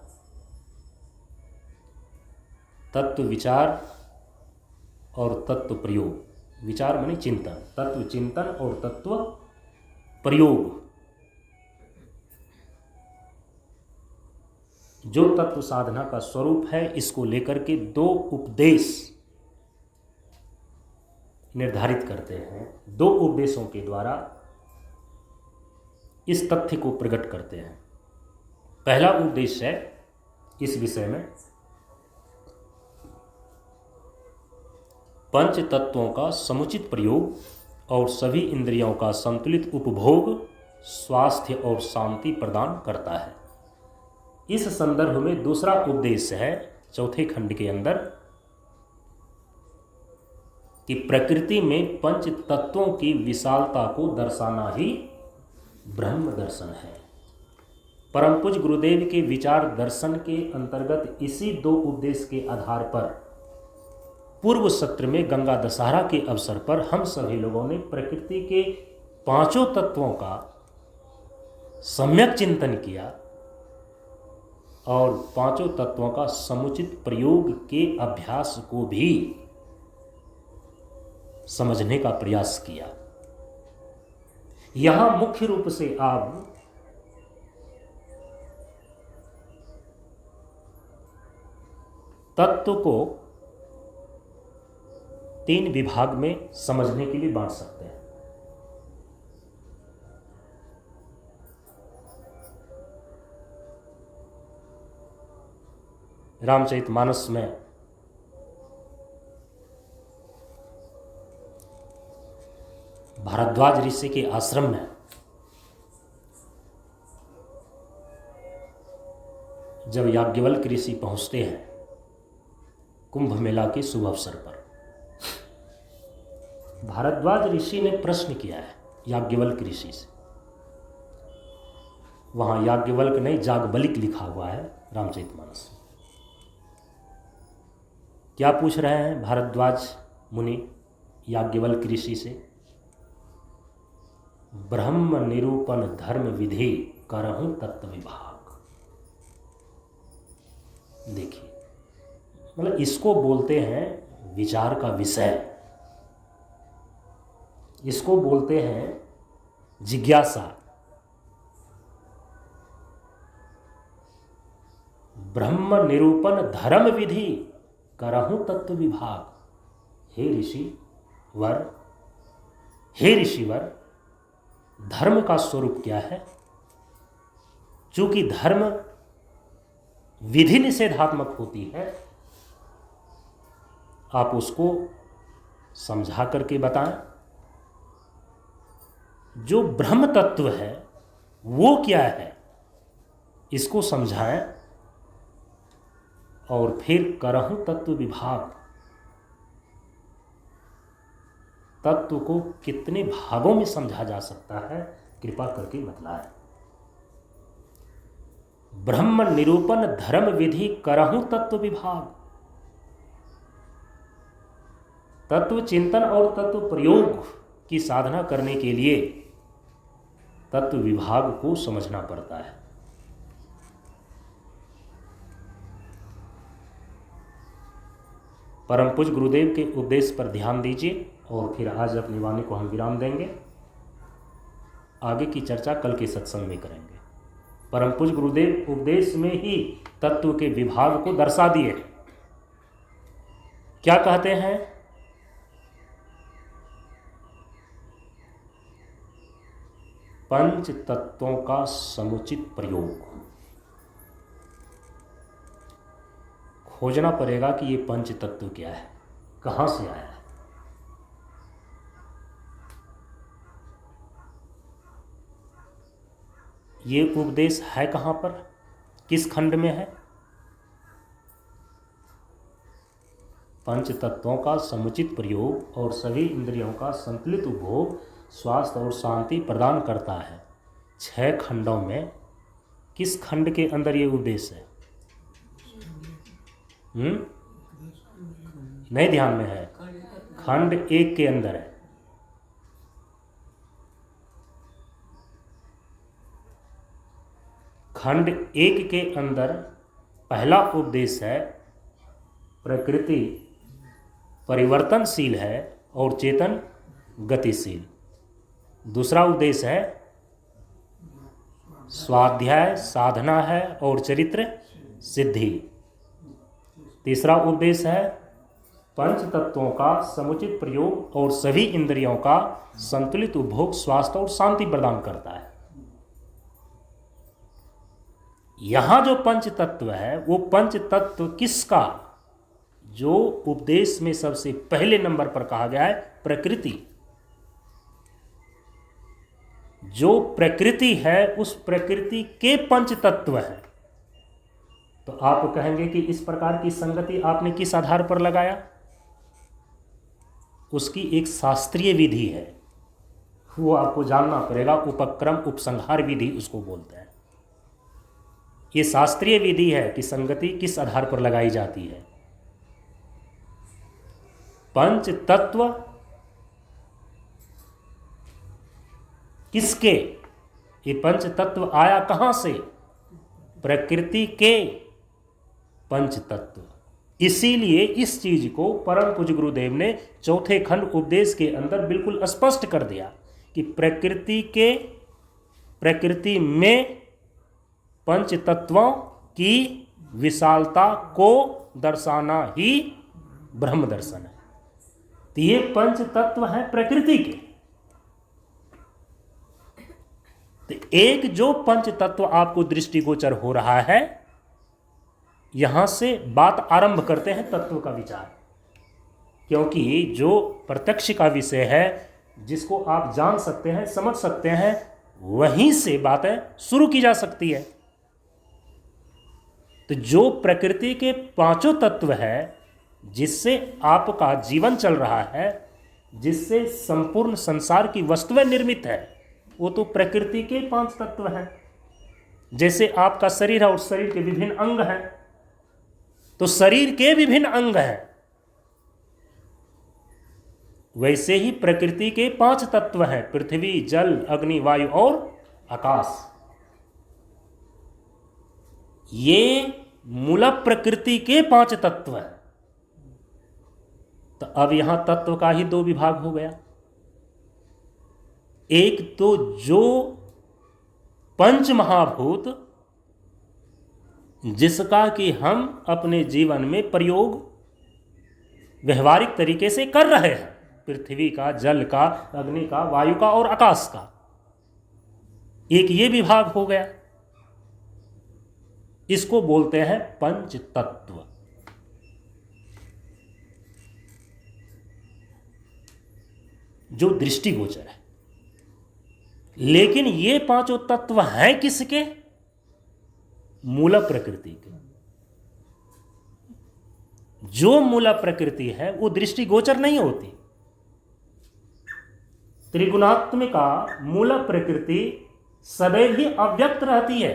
तत्व विचार और तत्व प्रयोग, विचार माने चिंतन, तत्व चिंतन और तत्व प्रयोग, जो तत्व साधना का स्वरूप है, इसको लेकर के 2 उपदेश निर्धारित करते हैं, दो उपदेशों के द्वारा इस तथ्य को प्रकट करते हैं। पहला उपदेश है इस विषय में पंच तत्वों का समुचित प्रयोग और सभी इंद्रियों का संतुलित उपभोग स्वास्थ्य और शांति प्रदान करता है। इस संदर्भ में दूसरा उपदेश है चौथे खंड के अंदर कि प्रकृति में पंच तत्वों की विशालता को दर्शाना ही ब्रह्म दर्शन है। परम पूज्य गुरुदेव के विचार दर्शन के अंतर्गत इसी दो उपदेश के आधार पर पूर्व सत्र में गंगा दशहरा के अवसर पर हम सभी लोगों ने प्रकृति के पांचों तत्वों का सम्यक चिंतन किया और पांचों तत्वों का समुचित प्रयोग के अभ्यास को भी समझने का प्रयास किया। यहां मुख्य रूप से आप तत्व को तीन विभाग में समझने के लिए बांट सकते हैं। रामचरितमानस में भारद्वाज ऋषि के आश्रम में जब याज्ञवल्क्य ऋषि पहुंचते हैं कुंभ मेला के शुभ अवसर पर, भारद्वाज ऋषि ने प्रश्न किया है याज्ञवल्क्य ऋषि से। वहां याज्ञवल्क्य नहीं जागबलिक लिखा हुआ है रामचरितमानस में। क्या पूछ रहे हैं भारद्वाज मुनि याज्ञवल्क्य ऋषि से? ब्रह्म निरूपण धर्म विधि करहूं तत्व विभाग। देखिए, मतलब इसको बोलते हैं विचार का विषय, इसको बोलते हैं जिज्ञासा। ब्रह्म निरूपण धर्म विधि करहूं तत्व विभाग। हे ऋषिवर, हे ऋषिवर, धर्म का स्वरूप क्या है? चूंकि धर्म विधि निषेधात्मक होती है, आप उसको समझा करके बताएं। जो ब्रह्म तत्व है वो क्या है, इसको समझाएं और फिर करहूं तत्व विभाग। तत्व को कितने भागों में समझा जा सकता है, कृपा करके बतलाएं। ब्रह्म निरूपण धर्म विधि करहूं तत्व विभाग। तत्व चिंतन और तत्व प्रयोग की साधना करने के लिए तत्व विभाग को समझना पड़ता है। परम पूज्य गुरुदेव के उपदेश पर ध्यान दीजिए और फिर आज अपनी वाणी को हम विराम देंगे। आगे की चर्चा कल के सत्संग में करेंगे। परम पूज्य गुरुदेव उपदेश में ही तत्व के विभाग को दर्शा दिए। क्या कहते हैं? पंच तत्वों का समुचित प्रयोग। खोजना पड़ेगा कि ये पंच तत्व क्या है, कहां से आया है। ये उपदेश है कहां पर, किस खंड में है? पंच तत्वों का समुचित प्रयोग और सभी इंद्रियों का संतुलित उपभोग स्वास्थ्य और शांति प्रदान करता है। 6 खंडों में किस खंड के अंदर ये उपदेश है? नहीं ध्यान में है, खंड 1 के अंदर है। खंड 1 के अंदर पहला उपदेश है प्रकृति परिवर्तनशील है और चेतन गतिशील। दूसरा उपदेश है स्वाध्याय साधना है और चरित्र सिद्धि। तीसरा उपदेश है पंच तत्वों का समुचित प्रयोग और सभी इंद्रियों का संतुलित उपभोग स्वास्थ्य और शांति प्रदान करता है। यहां जो पंच तत्व है वो पंच तत्व किसका, जो उपदेश में सबसे पहले नंबर पर कहा गया है प्रकृति। जो प्रकृति है उस प्रकृति के पंच तत्व है। तो आप कहेंगे कि इस प्रकार की संगति आपने किस आधार पर लगाया? उसकी एक शास्त्रीय विधि है, वो आपको जानना पड़ेगा। उपक्रम उपसंहार विधि उसको बोलते हैं। ये शास्त्रीय विधि है कि संगति किस आधार पर लगाई जाती है। पंच तत्व किसके? ये पंच तत्व आया कहां से? प्रकृति के पंच तत्व। इसीलिए इस चीज को परम पूज्य गुरुदेव ने चौथे खंड उपदेश के अंदर बिल्कुल स्पष्ट कर दिया कि प्रकृति में पंच तत्वों की विशालता को दर्शाना ही ब्रह्म दर्शन है। तो ये पंच तत्व है प्रकृति के। तो एक जो पंच तत्व आपको दृष्टिगोचर हो रहा है, यहां से बात आरंभ करते हैं तत्व का विचार। क्योंकि जो प्रत्यक्ष का विषय है, जिसको आप जान सकते हैं, समझ सकते हैं, वहीं से बातें शुरू की जा सकती है। तो जो प्रकृति के पांचों तत्व है, जिससे आपका जीवन चल रहा है, जिससे संपूर्ण संसार की वस्तुएं निर्मित है, वो तो प्रकृति के पांच तत्व हैं। जैसे आपका शरीर है और शरीर के विभिन्न अंग हैं, तो शरीर के विभिन्न अंग हैं, वैसे ही प्रकृति के पांच तत्व हैं, पृथ्वी, जल, अग्नि, वायु और आकाश। ये मूल प्रकृति के पांच तत्व हैं। तो अब यहां तत्व का ही दो विभाग हो गया। एक तो जो पंच महाभूत, जिसका कि हम अपने जीवन में प्रयोग व्यवहारिक तरीके से कर रहे हैं, पृथ्वी का, जल का, अग्नि का, वायु का और आकाश का, एक ये विभाग हो गया। इसको बोलते हैं पंच तत्व। जो दृष्टिगोचर है। लेकिन ये पांचों तत्व हैं किसके? मूल प्रकृति के। जो मूल प्रकृति है वो दृष्टिगोचर नहीं होती। त्रिगुणात्मिका मूल प्रकृति सदैव ही अव्यक्त रहती है,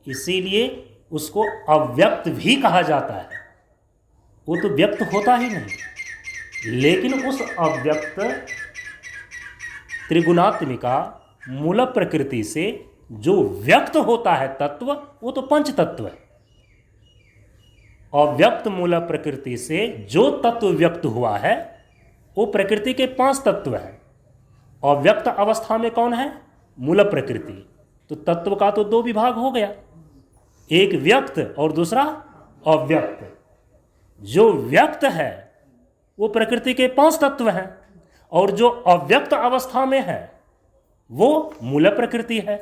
इसीलिए उसको अव्यक्त भी कहा जाता है। वो तो व्यक्त होता ही नहीं, लेकिन उस अव्यक्त त्रिगुणात्मिका मूल प्रकृति से जो व्यक्त होता है तत्व, वो तो पंच तत्व है। अव्यक्त मूल प्रकृति से जो तत्व व्यक्त हुआ है, वो प्रकृति के पांच तत्व है। अव्यक्त अवस्था में कौन है? मूल प्रकृति। तो तत्व का तो दो विभाग हो गया, एक व्यक्त और दूसरा अव्यक्त। जो व्यक्त है वो प्रकृति के पांच तत्व हैं, और जो अव्यक्त अवस्था में है वो मूल प्रकृति है।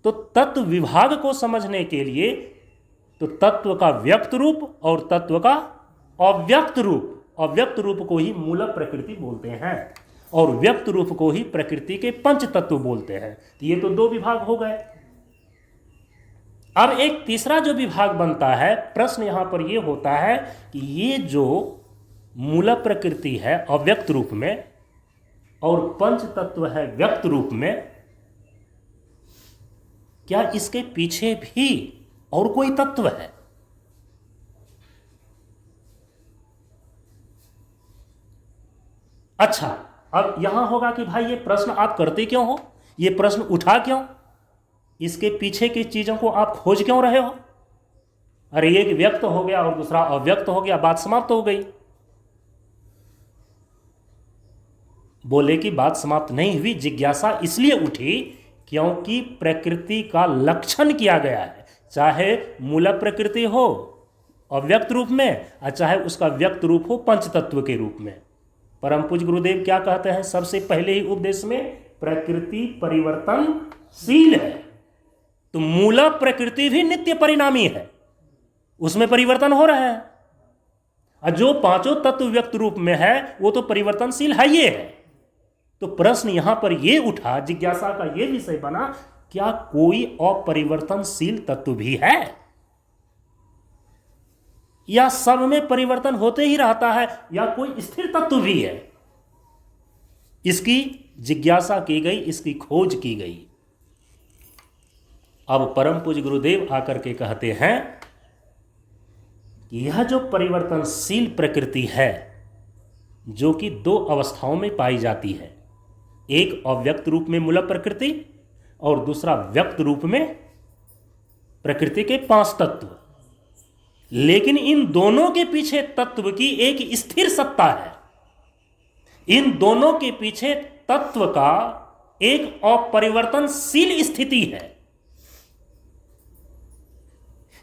तो तत्व विभाग को समझने के लिए तो तत्व का व्यक्त रूप और तत्व का अव्यक्त रूप को ही मूल प्रकृति बोलते हैं, और व्यक्त रूप को ही प्रकृति के पंच तत्व बोलते हैं। तो ये तो दो विभाग हो गए। अब एक तीसरा जो विभाग बनता है, प्रश्न यहां पर यह होता है कि ये जो मूल प्रकृति है अव्यक्त रूप में और पंच तत्व है व्यक्त रूप में, क्या इसके पीछे भी और कोई तत्व है? अच्छा, अब यहां होगा कि भाई ये प्रश्न आप करते क्यों हो, ये प्रश्न उठा क्यों, इसके पीछे की चीजों को आप खोज क्यों रहे हो? अरे एक व्यक्त हो गया और दूसरा अव्यक्त हो गया, बात समाप्त हो गई। बोले कि बात समाप्त नहीं हुई, जिज्ञासा इसलिए उठी क्योंकि प्रकृति का लक्षण किया गया है। चाहे मूल प्रकृति हो अव्यक्त रूप में, और चाहे उसका व्यक्त रूप हो पंच तत्व के रूप में। परम पूज्य गुरुदेव क्या कहते हैं सबसे पहले ही उपदेश में, प्रकृति परिवर्तनशील है। तो मूल प्रकृति भी नित्य परिणामी है, उसमें परिवर्तन हो रहा है। और जो पांचों तत्व व्यक्त रूप में है वो तो परिवर्तनशील है ही है। तो प्रश्न यहां पर यह उठा, जिज्ञासा का यह विषय बना, क्या कोई अपरिवर्तनशील तत्व भी है, या सब में परिवर्तन होते ही रहता है, या कोई स्थिर तत्व भी है? इसकी जिज्ञासा की गई, इसकी खोज की गई। अब परम पूज्य गुरुदेव आकर के कहते हैं कि यह जो परिवर्तनशील प्रकृति है, जो कि दो अवस्थाओं में पाई जाती है, एक अव्यक्त रूप में मूल प्रकृति और दूसरा व्यक्त रूप में प्रकृति के 5 तत्व। लेकिन इन दोनों के पीछे तत्व की एक स्थिर सत्ता है, इन दोनों के पीछे तत्व का एक अपरिवर्तनशील स्थिति है।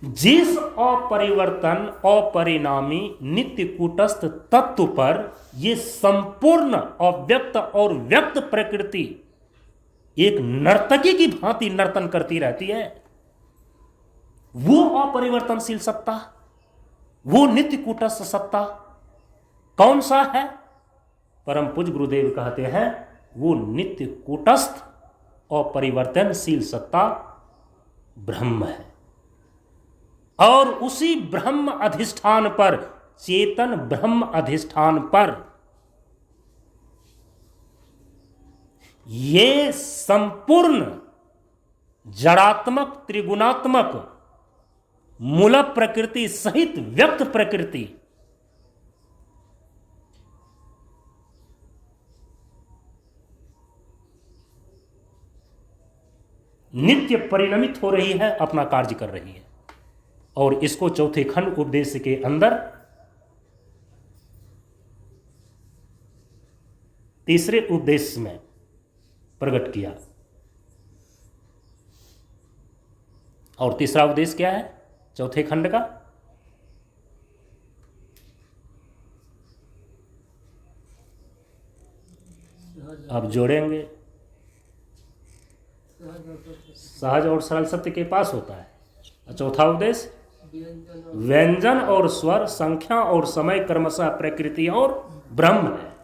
जिस अपरिवर्तन अपरिणामी नित्य कूटस्थ तत्व पर ये संपूर्ण अव्यक्त और व्यक्त प्रकृति एक नर्तकी की भांति नर्तन करती रहती है, वो अपरिवर्तनशील सत्ता, वो नित्य कूटस्थ सत्ता कौन सा है? परम पूज्य गुरुदेव कहते हैं वो नित्य कूटस्थ अपरिवर्तनशील सत्ता ब्रह्म है। और उसी ब्रह्म अधिष्ठान पर, चेतन ब्रह्म अधिष्ठान पर ये संपूर्ण जड़ात्मक त्रिगुणात्मक मूल प्रकृति सहित व्यक्त प्रकृति नित्य परिणमित हो रही है, अपना कार्य कर रही है। और इसको चौथे खंड उपदेश के अंदर तीसरे उपदेश में प्रकट किया। और तीसरा उपदेश क्या है चौथे खंड का? अब जोड़ेंगे, सहज और सरल सत्य के पास होता है। चौथा उपदेश व्यंजन और स्वर, संख्या और समय क्रमशः प्रकृति और ब्रह्म है।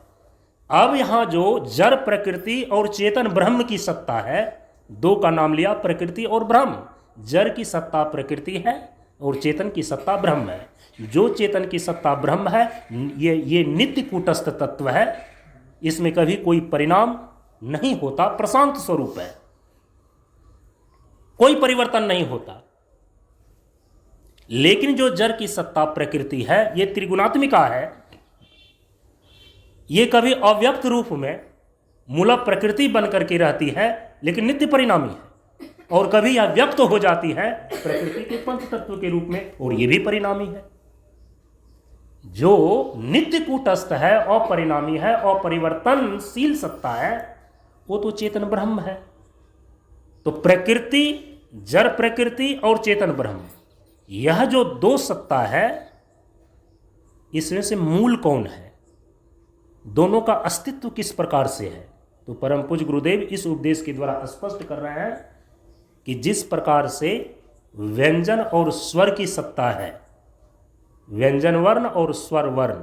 अब यहां जो जड़ प्रकृति और चेतन ब्रह्म की सत्ता है, दो का नाम लिया, प्रकृति और ब्रह्म। जड़ की सत्ता प्रकृति है और चेतन की सत्ता ब्रह्म है। जो चेतन की सत्ता ब्रह्म है, ये नित्य कूटस्थ तत्व है, इसमें कभी कोई परिणाम नहीं होता, प्रशांत स्वरूप है, कोई परिवर्तन नहीं होता। लेकिन जो जड़ की सत्ता प्रकृति है, ये त्रिगुणात्मिका है, ये कभी अव्यक्त रूप में मूल प्रकृति बनकर के रहती है लेकिन नित्य परिणामी है, और कभी यह व्यक्त हो जाती है प्रकृति के पंच तत्व के रूप में, और ये भी परिणामी है। जो नित्य कूटस्थ है, अपरिणामी है, अपरिवर्तनशील सत्ता है, वो तो चेतन ब्रह्म है। तो प्रकृति, जड़ प्रकृति और चेतन ब्रह्म, यह जो दो सत्ता है, इसमें से मूल कौन है, दोनों का अस्तित्व किस प्रकार से है? तो परम पूज्य गुरुदेव इस उपदेश के द्वारा स्पष्ट कर रहे हैं कि जिस प्रकार से व्यंजन और स्वर की सत्ता है, व्यंजन वर्ण और स्वर वर्ण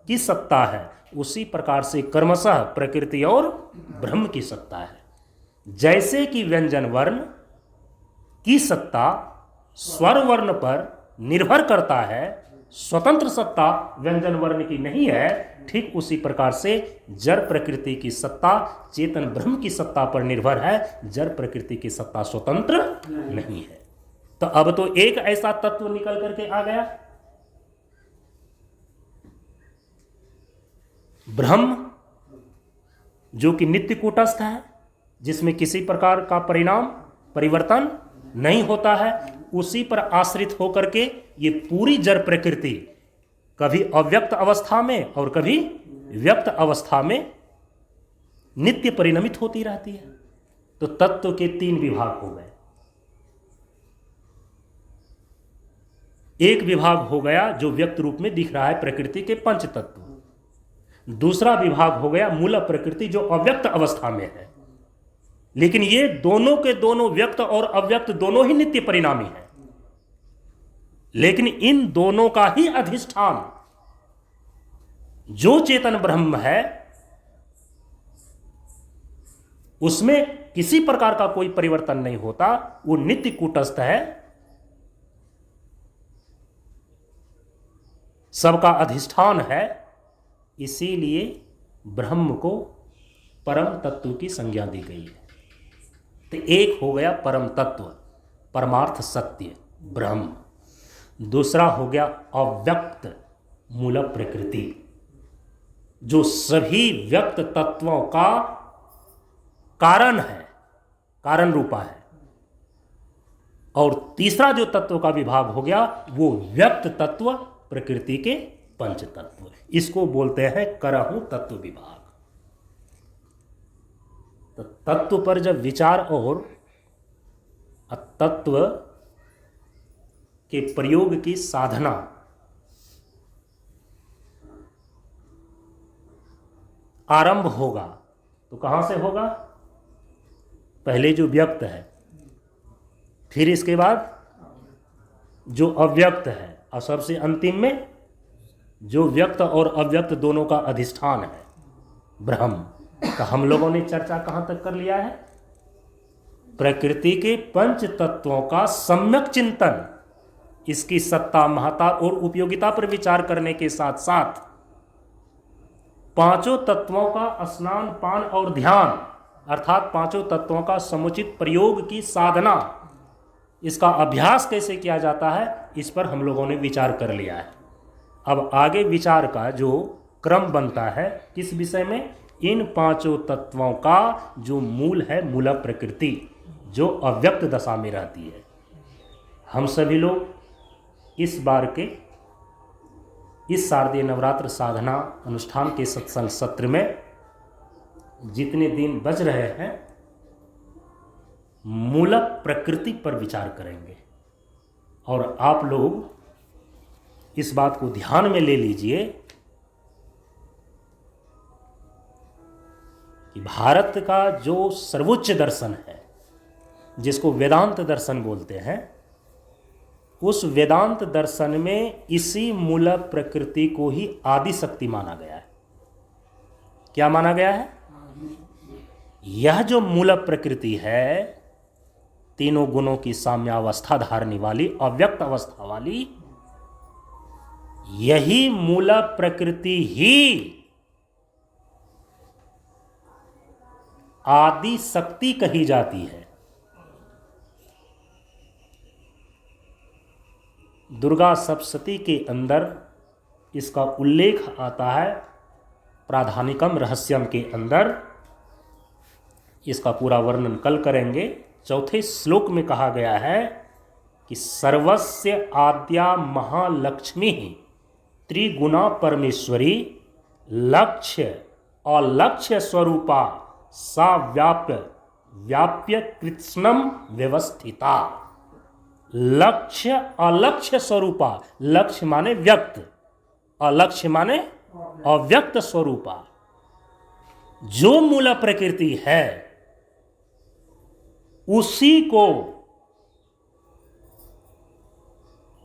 की सत्ता है, उसी प्रकार से क्रमशः प्रकृति और ब्रह्म की सत्ता है। जैसे कि व्यंजन वर्ण की सत्ता स्वर वर्ण पर निर्भर करता है, स्वतंत्र सत्ता व्यंजन वर्ण की नहीं है, ठीक उसी प्रकार से जड़ प्रकृति की सत्ता चेतन ब्रह्म की सत्ता पर निर्भर है, जड़ प्रकृति की सत्ता स्वतंत्र नहीं है। तो अब तो एक ऐसा तत्व निकल करके आ गया, ब्रह्म, जो कि नित्य कूटस्थ है, जिसमें किसी प्रकार का परिणाम परिवर्तन नहीं होता है। उसी पर आश्रित होकर के ये पूरी जड़ प्रकृति कभी अव्यक्त अवस्था में और कभी व्यक्त अवस्था में नित्य परिणमित होती रहती है। तो तत्व के 3 विभाग हो गए। एक विभाग हो गया जो व्यक्त रूप में दिख रहा है प्रकृति के पंच तत्व, दूसरा विभाग हो गया मूल प्रकृति जो अव्यक्त अवस्था में है। लेकिन ये दोनों के दोनों व्यक्त और अव्यक्त दोनों ही नित्य परिणामी हैं, लेकिन इन दोनों का ही अधिष्ठान जो चेतन ब्रह्म है उसमें किसी प्रकार का कोई परिवर्तन नहीं होता, वो नित्य कूटस्थ है, सबका अधिष्ठान है। इसीलिए ब्रह्म को परम तत्व की संज्ञा दी गई है। तो एक हो गया परम तत्व, परमार्थ सत्य ब्रह्म, दूसरा हो गया अव्यक्त मूल प्रकृति जो सभी व्यक्त तत्वों का कारण है, कारण रूपा है। और तीसरा जो तत्व का विभाग हो गया वो व्यक्त तत्व प्रकृति के पंच तत्व, इसको बोलते हैं करहु तत्व विभाग। तो तत्व पर जब विचार और तत्व के प्रयोग की साधना आरंभ होगा तो कहां से होगा? पहले जो व्यक्त है, फिर इसके बाद जो अव्यक्त है, और सबसे अंतिम में जो व्यक्त और अव्यक्त दोनों का अधिष्ठान है ब्रह्म। तो हम लोगों ने चर्चा कहां तक कर लिया है? प्रकृति के पंच तत्वों का सम्यक चिंतन, इसकी सत्ता, महत्ता और उपयोगिता पर विचार करने के साथ साथ पांचों तत्वों का स्नान, पान और ध्यान, अर्थात पांचों तत्वों का समुचित प्रयोग की साधना, इसका अभ्यास कैसे किया जाता है, इस पर हम लोगों ने विचार कर लिया है। अब आगे विचार का जो क्रम बनता है किस विषय में? इन पांचों तत्वों का जो मूल है मूल प्रकृति जो अव्यक्त दशा में रहती है। हम सभी लोग इस बार के इस शारदीय नवरात्र साधना अनुष्ठान के सत्संग सत्र में जितने दिन बच रहे हैं मूल प्रकृति पर विचार करेंगे। और आप लोग इस बात को ध्यान में ले लीजिए कि भारत का जो सर्वोच्च दर्शन है, जिसको वेदांत दर्शन बोलते हैं, उस वेदांत दर्शन में इसी मूल प्रकृति को ही आदि शक्ति माना गया है। क्या माना गया है? यह जो मूल प्रकृति है, तीनों गुणों की साम्यावस्था धारने वाली, अव्यक्त अवस्था वाली, यही मूल प्रकृति ही आदि शक्ति कही जाती है। दुर्गा सप्तशती के अंदर इसका उल्लेख आता है, प्राधानिकम रहस्यम के अंदर इसका पूरा वर्णन कल करेंगे। चौथे श्लोक में कहा गया है कि सर्वस्य आद्या महालक्ष्मी त्रिगुणा परमेश्वरी लक्ष्य अलक्ष्य स्वरूपा सा व्याप्य कृत्स्नम व्यवस्थिता। लक्ष्य अलक्ष्य स्वरूपा, लक्ष्य माने व्यक्त, अलक्ष्य माने अव्यक्त स्वरूपा। जो मूल प्रकृति है उसी को,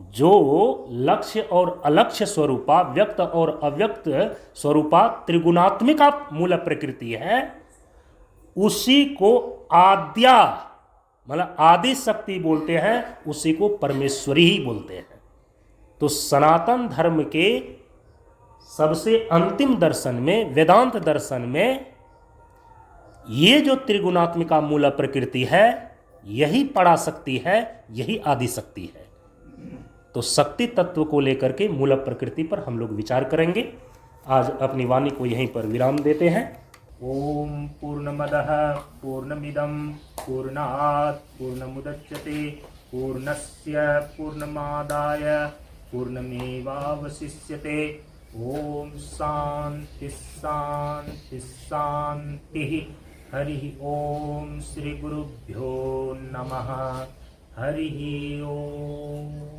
जो लक्ष्य और अलक्ष्य स्वरूपा, व्यक्त और अव्यक्त स्वरूपा त्रिगुणात्मिका मूल प्रकृति है, उसी को आद्या मतलब आदि शक्ति बोलते हैं, उसी को परमेश्वरी ही बोलते हैं। तो सनातन धर्म के सबसे अंतिम दर्शन में, वेदांत दर्शन में, ये जो त्रिगुणात्मिका मूल प्रकृति है यही पराशक्ति है, यही आदि शक्ति है। तो शक्ति तत्व को लेकर के मूल प्रकृति पर हम लोग विचार करेंगे। आज अपनी वाणी को यहीं पर विराम देते हैं। ओम पूर्णमदः पूर्णमिदं पूर्णात् पूर्णमुदच्यते पूर्णस्य पूर्णमादाय पूर्णमेवावशिष्यते। ओम शांति शांति शांति। हरि ओम। श्री गुरुभ्यो नमः। हरि ओम।